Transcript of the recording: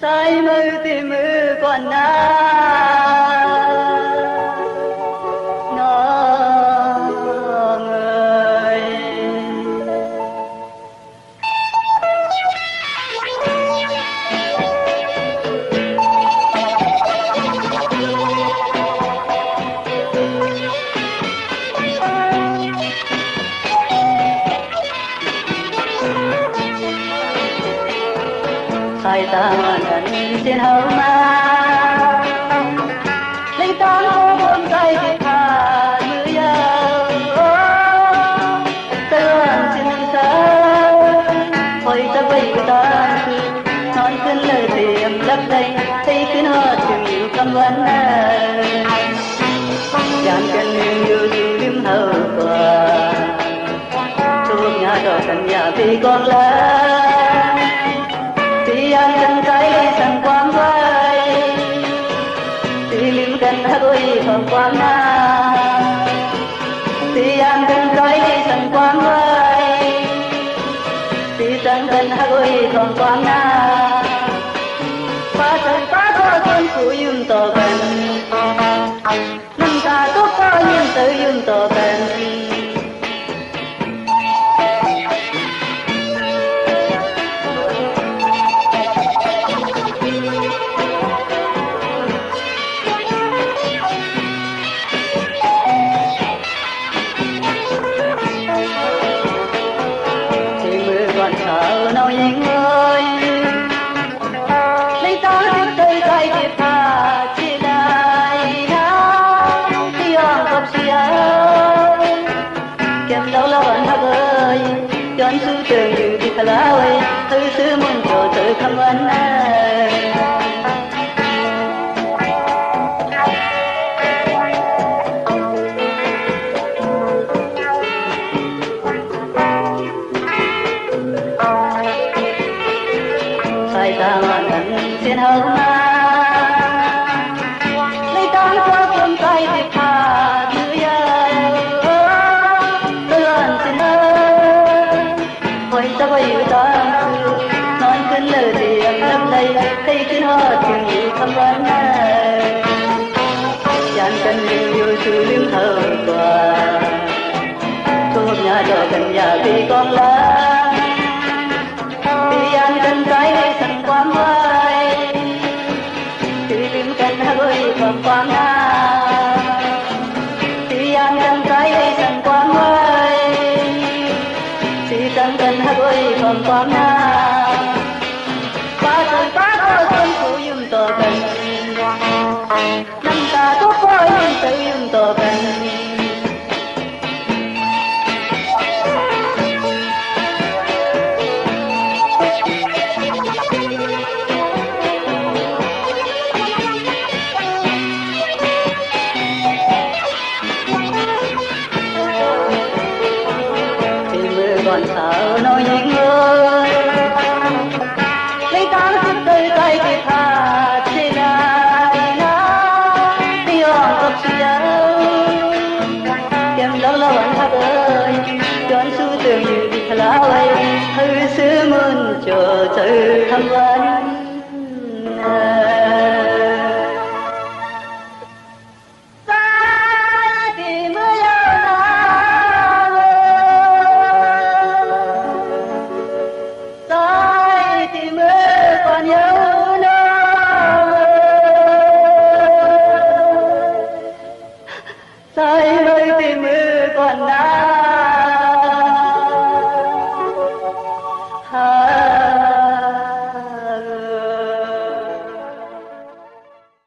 say mơ tìm mưa còn na nó người sai tangan trên hầu ma lấy tán cô buồn tay thả mưa gió tên xin xa hồi ta bay ta non cơn lời tìm lấp đầy thấy cứ nó chừng nhiều căm vấn dàn chân yêu dù đêm hầu qua thuộc nhà đỏ căn nhà vì con lá thì anh cần cái sang quang vai thì lim cần hơi không quang na thì anh cần cái sang quang vai thì chẳng cần hơi không quang na phá có con phụ yum to cần nâng ta tốt có yum tự yum to cần nào nhìn ơi lấy ta thích tới tay kịp thà chỉ lại na khi ông gặp xia kèm đâu là bạn hắc ơi chọn sự trường như đi khá ơi thứ xứ muốn cho tự thăm vấn sai tangan trên hầu ma lấy tán qua cuốn tay để thả mưa gió tên xin ơi hồi ta bay ta non cơn lời tìm lấp đầy thấy cứ nó chừng nhiều căm vấn dàn chân yêu sự liếm thở qua thuộc nhà đỏ gần nhà vì con lá thì anh cần cái sang quang vai thì tìm cần hơi không quang na thì anh cần cái sang quang vai thì chẳng cần hơi không quang na phá có con phụ yum to cần năm ta tốt có yum tự yum to cần còn sợ nói những ơi lấy tán thích tới tay kịp thà chỉ lại na đi on tập xia kèm đâu là bạn hắc ơi chọn sự tưởng như đi khá ơi hơi xứ muốn chờ tự thăm vấn say mây tìm mưa còn đã